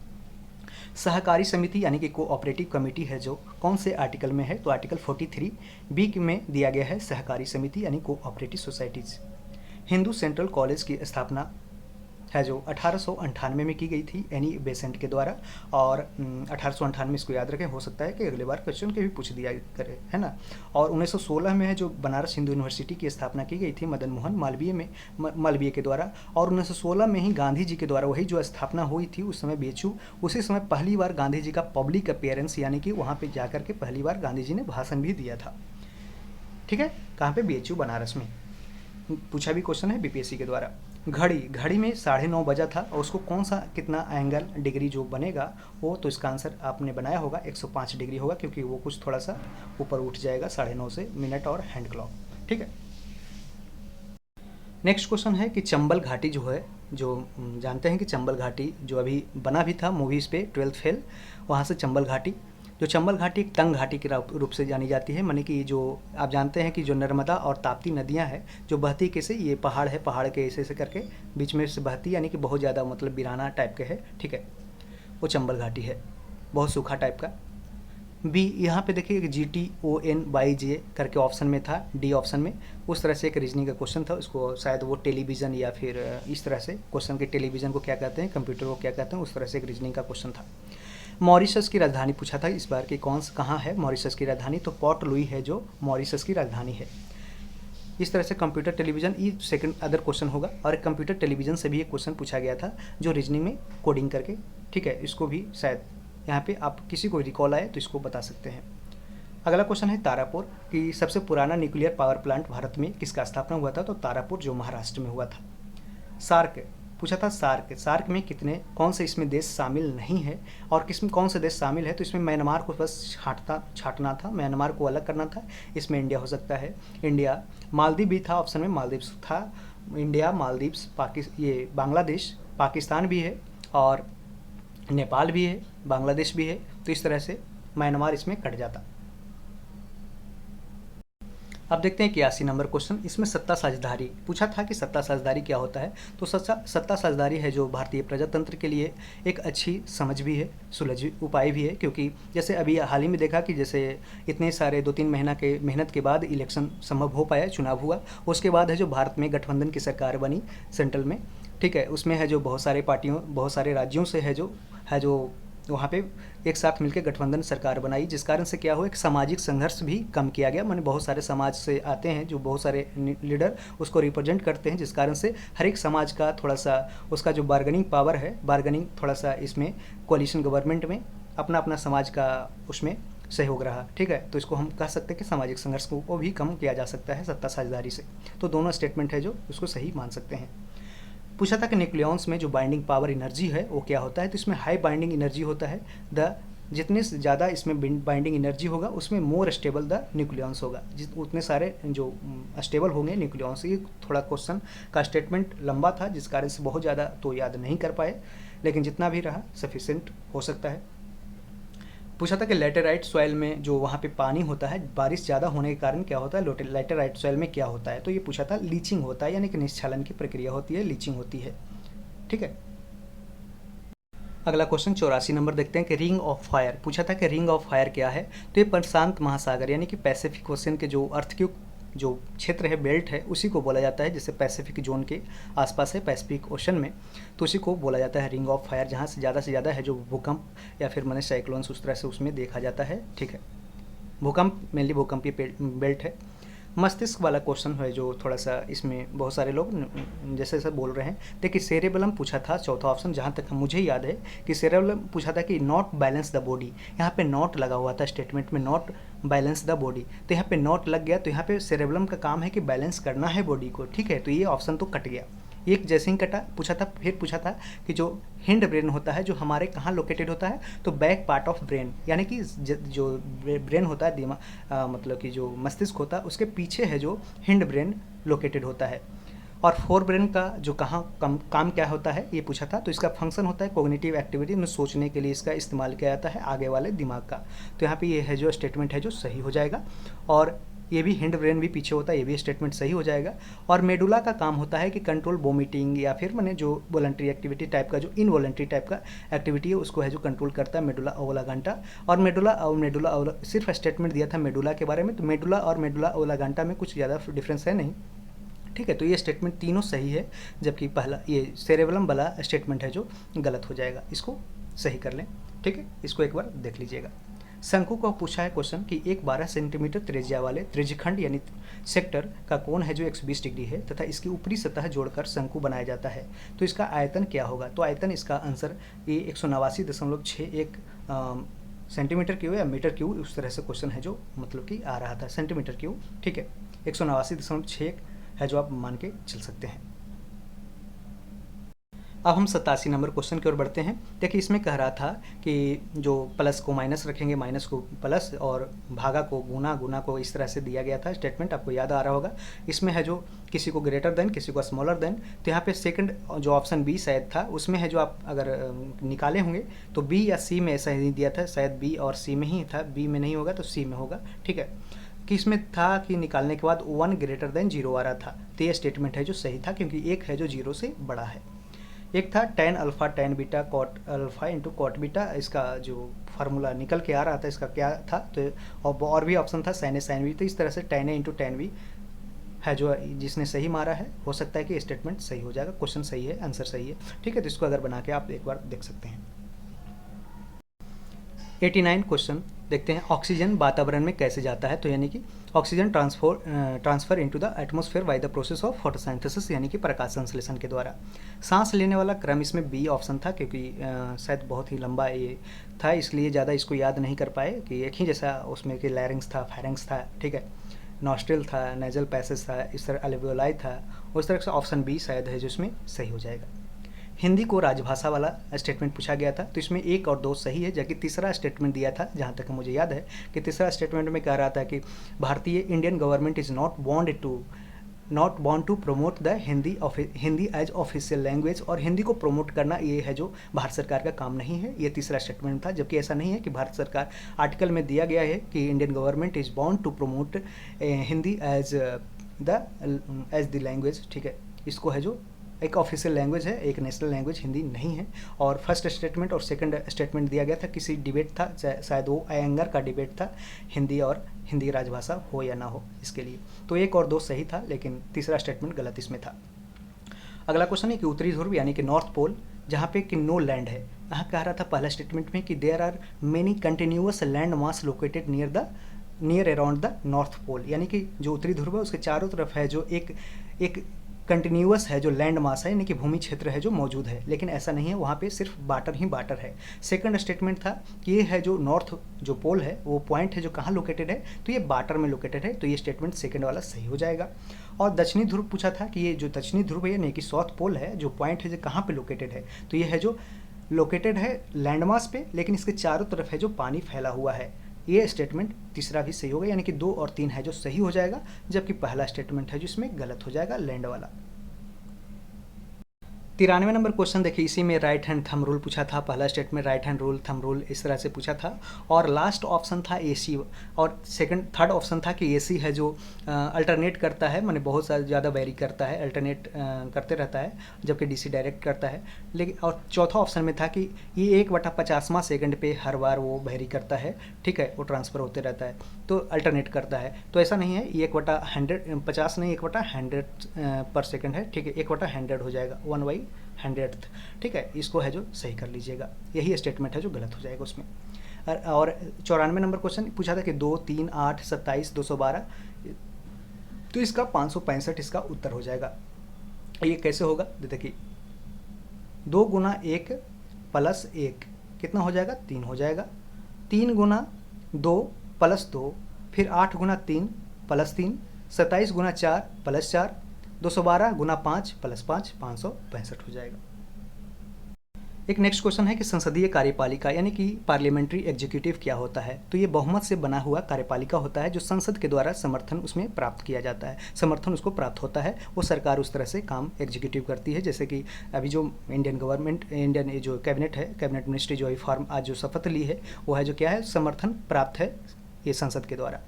सहकारी समिति यानी कि कोऑपरेटिव कमेटी है जो कौन से आर्टिकल में है, तो आर्टिकल 43 बी में दिया गया है सहकारी समिति यानी cooperative societies. Hindu central college की स्थापना है जो 1898 में की गई थी एनी बेसेंट के द्वारा, और 1898 इसको याद रखें, हो सकता है कि अगले बार क्वेश्चन के भी पूछ दिया करे, है ना। और 1916 में है जो बनारस हिंदू यूनिवर्सिटी की स्थापना की गई थी मदन मोहन मालवीय के द्वारा, और 1916 में ही गांधी जी के द्वारा वही जो स्थापना हुई थी उस समय बीएचयू, उसी समय पहली बार गांधी जी का पब्लिक अपीयरेंस यानी कि वहाँ पर जाकर के पहली बार गांधी जी ने भाषण भी दिया था, ठीक है। कहाँ पे? बीएचयू बनारस में। पूछा भी क्वेश्चन है बीपीएससी के द्वारा। घड़ी में 9:30 बजा था और उसको कौन सा कितना एंगल डिग्री जो बनेगा वो, तो इसका आंसर आपने बनाया होगा 105 डिग्री होगा, क्योंकि वो कुछ थोड़ा सा ऊपर उठ जाएगा 9:30 से मिनट और हैंड क्लॉक, ठीक है। नेक्स्ट क्वेश्चन है कि चंबल घाटी जो है, जो जानते हैं कि चंबल घाटी जो अभी बना भी था मूवीज़ पे 12th फेल, वहाँ से चंबल घाटी, जो चंबल घाटी एक तंग घाटी के रूप से जानी जाती है, माने कि जो आप जानते हैं कि जो नर्मदा और ताप्ती नदियां हैं जो बहती कैसे, ये पहाड़ है, पहाड़ के ऐसे करके बीच में से बहती, यानी कि बहुत ज़्यादा मतलब वीराना टाइप के है, ठीक है। वो चंबल घाटी है, बहुत सूखा टाइप का। बी, यहाँ पे देखिए कि GTONYJ करके ऑप्शन में था, डी ऑप्शन में उस तरह से एक रीजनिंग का क्वेश्चन था, उसको शायद वो टेलीविज़न या फिर इस तरह से क्वेश्चन के टेलीविज़न को क्या कहते हैं, कंप्यूटर को क्या कहते हैं, उस तरह से एक रीजनिंग का क्वेश्चन था। मॉरिशस की राजधानी पूछा था इस बार कि कहाँ है मॉरिशस की राजधानी, तो पोर्ट लुई है जो मॉरिशस की राजधानी है। इस तरह से कंप्यूटर टेलीविज़न ये सेकंड अदर क्वेश्चन होगा, और एक कंप्यूटर टेलीविज़न से भी एक क्वेश्चन पूछा गया था जो रीजनिंग में कोडिंग करके, ठीक है। इसको भी शायद यहाँ पे आप किसी को रिकॉल आए तो इसको बता सकते हैं। अगला क्वेश्चन है तारापुर कि सबसे पुराना न्यूक्लियर पावर प्लांट भारत में किसका स्थापना हुआ था, तो तारापुर जो महाराष्ट्र में हुआ था। सार्क पूछा था, सार्क में कौन से इसमें देश शामिल नहीं है और कौन से देश शामिल है, तो इसमें म्यांमार को बस छाटना था, म्यांमार को अलग करना था। इसमें इंडिया हो सकता है, इंडिया, मालदीव भी था ऑप्शन में, मालदीव था, इंडिया, मालदीव्स, ये बांग्लादेश, पाकिस्तान भी है, और नेपाल भी है, बांग्लादेश भी है, तो इस तरह से म्यांमार इसमें कट जाता। अब देखते हैं 81 नंबर क्वेश्चन, इसमें सत्ता साझेदारी पूछा था कि सत्ता साझेदारी क्या होता है, तो सत्ता साझेदारी है जो भारतीय प्रजातंत्र के लिए एक अच्छी समझ भी है, सुलझी उपाय भी है, क्योंकि जैसे अभी हाल ही में देखा कि जैसे इतने सारे 2-3 महीना के मेहनत के बाद इलेक्शन संभव हो पाया, चुनाव हुआ, उसके बाद है जो भारत में गठबंधन की सरकार बनी सेंट्रल में, ठीक है। उसमें है जो बहुत सारे राज्यों से है जो वहाँ पे एक साथ मिलकर गठबंधन सरकार बनाई, जिस कारण से क्या हुआ, एक सामाजिक संघर्ष भी कम किया गया, माने बहुत सारे समाज से आते हैं जो बहुत सारे लीडर उसको रिप्रेजेंट करते हैं, जिस कारण से हर एक समाज का थोड़ा सा उसका जो बार्गेनिंग पावर है, बार्गेनिंग थोड़ा सा इसमें कोalition गवर्नमेंट में अपना समाज का उसमें सहयोग रहा, ठीक है। तो इसको हम कह सकते हैं कि सामाजिक संघर्ष को भी कम किया जा सकता है सत्ता साझेदारी से, तो दोनों स्टेटमेंट है जो उसको सही मान सकते हैं। पूछा था कि न्यूक्लियॉन्स में जो बाइंडिंग पावर एनर्जी है वो क्या होता है, तो इसमें हाई बाइंडिंग एनर्जी होता है, जितने से ज़्यादा इसमें बाइंडिंग एनर्जी होगा उसमें मोर स्टेबल द न्यूक्लियॉन्स होगा, उतने सारे जो स्टेबल होंगे न्यूक्लियॉन्स। ये थोड़ा क्वेश्चन का स्टेटमेंट लंबा था, जिस कारण से बहुत ज़्यादा तो याद नहीं कर पाए, लेकिन जितना भी रहा सफिशेंट हो सकता है। पूछा था कि लैटेराइट सॉइल में जो वहाँ पे पानी होता है, बारिश ज़्यादा होने के कारण क्या होता है, लैटेराइट सॉइल में क्या होता है, तो ये पूछा था लीचिंग होता है, यानी कि निस्क्षालन की प्रक्रिया होती है, लीचिंग होती है, ठीक है। अगला क्वेश्चन 84 नंबर देखते हैं कि रिंग ऑफ फायर पूछा था कि रिंग ऑफ फायर क्या है, तो ये प्रशांत महासागर यानी कि पैसिफिक ओशन के जो अर्थ के जो क्षेत्र है, बेल्ट है, उसी को बोला जाता है, जैसे पैसिफिक जोन के आसपास है पैसिफिक ओशन में, तो उसी को बोला जाता है रिंग ऑफ फायर, जहाँ से ज़्यादा है जो भूकंप या फिर माने साइक्लोन्स उस तरह से उसमें देखा जाता है, ठीक है। भूकंप मेनली भूकंपीय बेल्ट है। मस्तिष्क वाला क्वेश्चन है जो थोड़ा सा इसमें बहुत सारे लोग जैसे जैसे बोल रहे हैं। देखिए सेरेबेलम पूछा था चौथा ऑप्शन, जहाँ तक मुझे याद है कि सेरेबेलम पूछा था कि नॉट बैलेंस द बॉडी, यहाँ पे नॉट लगा हुआ था स्टेटमेंट में, नॉट बैलेंस द बॉडी, तो यहाँ पे नॉट लग गया, तो यहाँ पे सेरेबेलम का काम है कि बैलेंस करना है बॉडी को, ठीक है, तो ये ऑप्शन तो कट गया। एक जैसे ही कटा पूछा था, फिर पूछा था कि जो हिंड ब्रेन होता है जो हमारे कहाँ लोकेटेड होता है, तो बैक पार्ट ऑफ ब्रेन, यानी कि जो ब्रेन होता है दिमाग मतलब कि जो मस्तिष्क होता है उसके पीछे है जो हिंड ब्रेन लोकेटेड होता है। और फोर ब्रेन का जो कहाँ काम क्या होता है ये पूछा था, तो इसका फंक्शन होता है कोग्निटिव एक्टिविटी में सोचने के लिए इसका इस्तेमाल किया जाता है आगे वाले दिमाग का। तो यहाँ पे ये है जो स्टेटमेंट है जो सही हो जाएगा। और ये भी हिंड ब्रेन भी पीछे होता है, ये भी स्टेटमेंट सही हो जाएगा। और मेडुला का काम होता है कि कंट्रोल वोमिटिंग या फिर मैंने जो वॉलंटरी एक्टिविटी टाइप का जो इनवॉलंटरी टाइप का एक्टिविटी है उसको है जो कंट्रोल करता है मेडुला ओब्लांगेटा। और मेडुला सिर्फ स्टेटमेंट दिया था मेडुला के बारे में, तो मेडुला और मेडुला ओब्लांगेटा में कुछ ज़्यादा डिफरेंस है नहीं, ठीक है। तो ये स्टेटमेंट तीनों सही है, जबकि पहला ये सेरेबेलम वाला स्टेटमेंट है जो गलत हो जाएगा, इसको सही कर लें, ठीक है। इसको एक बार देख लीजिएगा। शंकु को पूछा है क्वेश्चन कि एक 12 सेंटीमीटर त्रिज्या वाले त्रिज्यखंड यानी सेक्टर का कोण है जो 120 डिग्री है तथा इसकी ऊपरी सतह जोड़कर शंकु बनाया जाता है, तो इसका आयतन क्या होगा। तो आयतन इसका आंसर ये 189.61 सेंटीमीटर क्यूब या मीटर क्यूब, उस तरह से क्वेश्चन है जो मतलब कि आ रहा था सेंटीमीटर क्यूब, ठीक है। 189.61 है जो आप मान के चल सकते हैं। अब हम 87 नंबर क्वेश्चन की ओर बढ़ते हैं। देखिए इसमें कह रहा था कि जो प्लस को माइनस रखेंगे, माइनस को प्लस, और भागा को गुना, गुना को इस तरह से दिया गया था स्टेटमेंट, आपको याद आ रहा होगा। इसमें है जो किसी को ग्रेटर देन किसी को स्मॉलर देन, तो यहाँ पे सेकंड जो ऑप्शन बी शायद था उसमें है जो आप अगर निकाले होंगे तो बी या सी में ऐसा ही दिया था, शायद बी और सी में ही था, बी में नहीं होगा तो सी में होगा, ठीक है। कि इसमें था कि निकालने के बाद 1 ग्रेटर देन 0 आ रहा था, तो ये स्टेटमेंट है जो सही था क्योंकि एक है जो 0 से बड़ा है। एक था tan alpha tan beta cot alpha into cot beta, इसका जो फार्मूला निकल के आ रहा था इसका क्या था, तो और भी ऑप्शन था sin a sin b, तो इस तरह से tan a into tan b है जो जिसने सही मारा है, हो सकता है कि स्टेटमेंट सही हो जाएगा, क्वेश्चन सही है, आंसर सही है, ठीक है। तो इसको अगर बना के आप एक बार देख सकते हैं। 89 क्वेश्चन देखते हैं, ऑक्सीजन वातावरण में कैसे जाता है, तो यानी कि oxygen transfer into the atmosphere by the process of photosynthesis, यानी कि प्रकाश संश्लेषण के द्वारा। सांस लेने वाला क्रम इसमें बी ऑप्शन था क्योंकि शायद बहुत ही लंबा ये था, इसलिए ज़्यादा इसको याद नहीं कर पाए कि एक ही जैसा उसमें कि लैरिंग्स था, फेरिंग्स था, ठीक है, नॉस्ट्रिल था, नेजल पैसेज था, इस तरह अल्वेओलाई था, उस तरह से ऑप्शन बी शायद है जो इसमें सही हो जाएगा। हिंदी को राजभाषा वाला स्टेटमेंट पूछा गया था, तो इसमें 1 और 2 सही है, जबकि तीसरा स्टेटमेंट दिया था, जहाँ तक मुझे याद है कि तीसरा स्टेटमेंट में कह रहा था कि भारतीय Indian government is not bound to promote the Hindi as official language, और हिंदी को प्रमोट करना ये है जो भारत सरकार का काम नहीं है, ये तीसरा स्टेटमेंट था। जबकि ऐसा नहीं है कि भारत सरकार, आर्टिकल में दिया गया है कि Indian government is bound to promote Hindi as the language, ठीक है। इसको है जो एक ऑफिशियल लैंग्वेज है, एक नेशनल लैंग्वेज हिंदी नहीं है। और फर्स्ट स्टेटमेंट और सेकंड स्टेटमेंट दिया गया था, किसी डिबेट था, शायद वो अयंगर का डिबेट था, हिंदी राजभाषा हो या ना हो इसके लिए। तो 1 और 2 सही था, लेकिन तीसरा स्टेटमेंट गलत इसमें था। अगला क्वेश्चन है कि उत्तरी ध्रुव यानी कि नॉर्थ पोल, जहाँ पे कि नो लैंड है, यहाँ कह रहा था पहला स्टेटमेंट में कि there are many continuous land mass located near around the north pole, यानी कि जो उत्तरी ध्रुव है उसके चारों तरफ है जो एक कंटिन्यूअस है जो लैंड मास है, यानी कि भूमि क्षेत्र है जो मौजूद है, लेकिन ऐसा नहीं है, वहाँ पे सिर्फ बाटर ही बाटर है। सेकंड स्टेटमेंट था कि ये है जो नॉर्थ जो पोल है वो पॉइंट है जो कहाँ लोकेटेड है, तो ये बाटर में लोकेटेड है, तो ये स्टेटमेंट सेकंड वाला सही हो जाएगा। और दक्षिणी ध्रुव पूछा था कि ये जो दक्षिणी ध्रुव है यानी कि साउथ पोल है, जो पॉइंट है जो कहाँ पर लोकेटेड है, तो ये है जो लोकेटेड है लैंड मास पे, लेकिन इसके चारों तरफ है जो पानी फैला हुआ है, ये स्टेटमेंट तीसरा भी सही होगा, यानी कि 2 और 3 है जो सही हो जाएगा, जबकि पहला स्टेटमेंट है जिसमें गलत हो जाएगा, लैंड वाला। 93 नंबर क्वेश्चन देखिए, इसी में राइट हैंड थंब रूल पूछा था, पहला statement right hand rule thumb rule इस तरह से पूछा था, और लास्ट ऑप्शन था एसी, और थर्ड ऑप्शन था कि एसी है जो अल्टरनेट करता है, माने बहुत ज़्यादा वेरी करता है, अल्टरनेट करते रहता है, जबकि डीसी डायरेक्ट करता है। लेकिन और चौथा ऑप्शन में था कि ये 1/50वां सेकंड पे हर बार वो वेरी करता है, ठीक है, वो ट्रांसफ़र होते रहता है, तो अल्टरनेट करता है। तो ऐसा नहीं है, ये 1/50 नहीं, 1/100 पर सेकंड है, ठीक है, 1/100 हो जाएगा, 1/100th, ठीक है। इसको है जो सही कर लीजिएगा, यही स्टेटमेंट है जो गलत हो जाएगा उसमें। और 94 नंबर क्वेश्चन पूछा था कि 2, 3, 8, 27, 212 तो इसका 565 इसका उत्तर हो जाएगा। ये कैसे होगा, देखिए 2 गुना 1 प्लस 1 कितना हो जाएगा, 3 हो जाएगा। 3 गुना 2 प्लस 2, फिर 8 गुना 3 प्लस 3, 27 गुना 4 प्लस 4, 212 गुना 5 प्लस 5, 565 हो जाएगा। एक नेक्स्ट क्वेश्चन है कि संसदीय कार्यपालिका यानी कि पार्लियामेंट्री एग्जीक्यूटिव क्या होता है। तो ये बहुमत से बना हुआ कार्यपालिका होता है जो संसद के द्वारा समर्थन उसमें प्राप्त किया जाता है, समर्थन उसको प्राप्त होता है, वो सरकार उस तरह से काम एग्जीक्यूटिव करती है। जैसे कि अभी जो इंडियन गवर्नमेंट, इंडियन जो कैबिनेट है, कैबिनेट मिनिस्ट्री जो फॉर्म आज जो शपथ ली है वो है जो क्या है, समर्थन प्राप्त है ये संसद के द्वारा।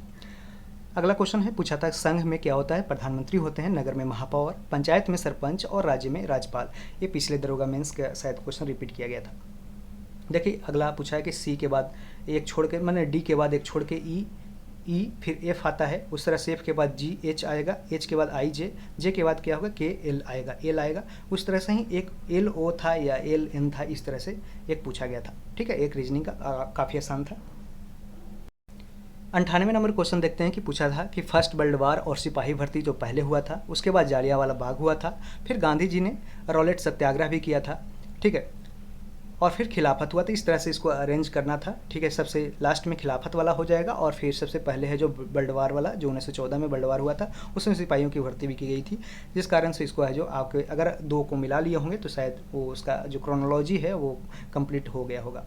अगला क्वेश्चन है, पूछा था संघ में क्या होता है, प्रधानमंत्री होते हैं, नगर में महापौर, पंचायत में सरपंच और राज्य में राज्यपाल। ये पिछले दरोगा मेंस का शायद क्वेश्चन रिपीट किया गया था। देखिए अगला पूछा है कि सी के बाद एक छोड़ के, मैंने डी के बाद एक छोड़ के ई फिर एफ आता है, उस तरह से एफ के बाद जी एच आएगा, एच के बाद आई जे के बाद क्या होगा, के एल आएगा, एल आएगा। उस तरह से ही एक एल ओ था या एल एन था, इस तरह से एक पूछा गया था। ठीक है, एक रीजनिंग का काफ़ी आसान था। 98 नंबर क्वेश्चन देखते हैं कि पूछा था कि फर्स्ट वर्ल्ड वार और सिपाही भर्ती जो पहले हुआ था, उसके बाद जालियांवाला बाग हुआ था, फिर गांधी जी ने रॉलेट सत्याग्रह भी किया था। ठीक है, और फिर खिलाफत हुआ था। इस तरह से इसको अरेंज करना था। ठीक है, सबसे लास्ट में खिलाफत वाला हो जाएगा और फिर सबसे पहले है जो वर्ल्ड वार वाला, जो 1914 में वर्ल्ड वार हुआ था, उसमें सिपाहियों की भर्ती भी की गई थी, जिस कारण से इसको है जो आपके अगर दो को मिला लिए होंगे तो शायद वो उसका जो क्रोनोलॉजी है वो कंप्लीट हो गया होगा।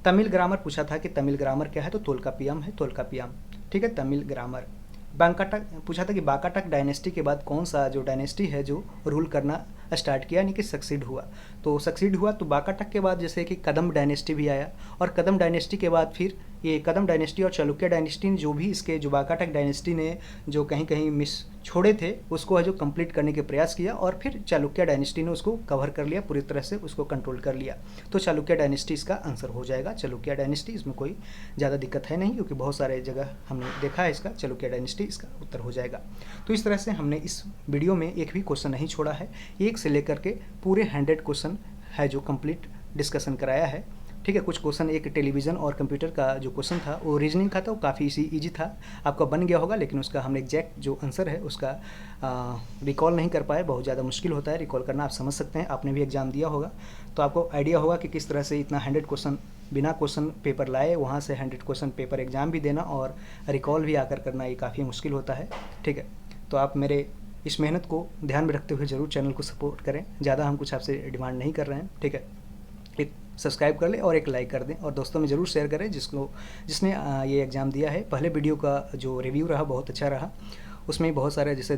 तमिल ग्रामर पूछा था कि तमिल ग्रामर क्या है, तो तोल्कापियम है, तोल्कापियम। ठीक है, तमिल ग्रामर। बांकाटक पूछा था कि बाकाटक डायनेस्टी के बाद कौन सा जो डायनेस्टी है जो रूल करना स्टार्ट किया, यानी कि सक्सीड हुआ। तो सक्सीड हुआ तो बाकाटक के बाद जैसे कि कदम डायनेस्टी भी आया, और कदम डायनेस्टी के बाद फिर ये कदम डायनेस्टी और चालुक्य डायनेस्टी ने जो भी इसके जो बाकाटक डायनेस्टी ने जो कहीं कहीं मिस छोड़े थे उसको है जो कंप्लीट करने के प्रयास किया, और फिर चालुक्य डायनेस्टी ने उसको कवर कर लिया, पूरी तरह से उसको कंट्रोल कर लिया। तो चालुक्य डायनेस्टी इसका आंसर हो जाएगा, चालुक्य डायनेस्टी। इसमें कोई ज़्यादा दिक्कत है नहीं, क्योंकि बहुत सारे जगह हमने देखा है इसका, चालुक्य डायनेस्टी इसका उत्तर हो जाएगा। तो इस तरह से हमने इस वीडियो में एक भी क्वेश्चन नहीं छोड़ा है, एक से लेकर के पूरे 100 क्वेश्चन है जो कंप्लीट डिस्कशन कराया है। ठीक है, कुछ क्वेश्चन एक टेलीविज़न और कंप्यूटर का जो क्वेश्चन था वो रीजनिंग का था, वो काफ़ी ईजी था, आपका बन गया होगा, लेकिन उसका हमने एग्जैक्ट जो आंसर है उसका रिकॉल नहीं कर पाए। बहुत ज़्यादा मुश्किल होता है रिकॉल करना, आप समझ सकते हैं, आपने भी एग्ज़ाम दिया होगा तो आपको आइडिया होगा कि किस तरह से इतना 100 क्वेश्चन बिना क्वेश्चन पेपर लाए वहाँ से 100 क्वेश्चन पेपर एग्ज़ाम भी देना और रिकॉल भी आकर करना, ये काफ़ी मुश्किल होता है। ठीक है, तो आप मेरे इस मेहनत को ध्यान में रखते हुए ज़रूर चैनल को सपोर्ट करें। ज़्यादा हम कुछ आपसे डिमांड नहीं कर रहे हैं। ठीक है, एक सब्सक्राइब कर लें और एक लाइक कर दें, और दोस्तों में ज़रूर शेयर करें जिसने ये एग्ज़ाम दिया है। पहले वीडियो का जो रिव्यू रहा बहुत अच्छा रहा, उसमें बहुत सारे जैसे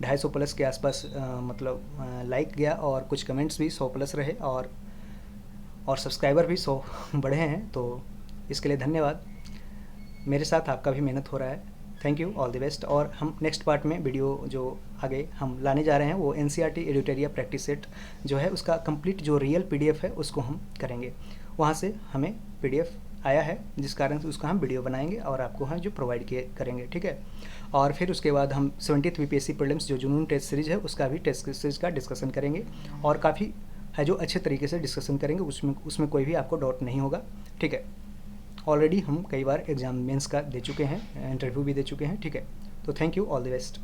250 प्लस के आसपास मतलब लाइक गया, और कुछ कमेंट्स भी 100 प्लस रहे, और सब्सक्राइबर भी 100 बढ़े हैं। तो इसके लिए धन्यवाद। मेरे साथ आपका भी मेहनत हो रहा है। Thank you, all the best. और हम नेक्स्ट पार्ट में वीडियो जो आगे हम लाने जा रहे हैं वो NCERT एडिटोरिया प्रैक्टिस सेट जो है उसका कंप्लीट जो रियल PDF है उसको हम करेंगे। वहाँ से हमें PDF आया है, जिस कारण से उसका हम वीडियो बनाएंगे और आपको हम जो प्रोवाइड किए करेंगे। ठीक है, और फिर उसके बाद हम 70th BPSC प्रीलिम्स जो जुनून टेस्ट सीरीज़ है उसका भी टेस्ट सीरीज़ का डिस्कशन करेंगे, और काफ़ी है जो अच्छे तरीके से डिस्कशन करेंगे, उसमें कोई भी आपको डाउट नहीं होगा। ठीक है, ऑलरेडी हम कई बार एग्ज़ाम मेंस का दे चुके हैं, इंटरव्यू भी दे चुके हैं। ठीक है, तो thank you, all the best.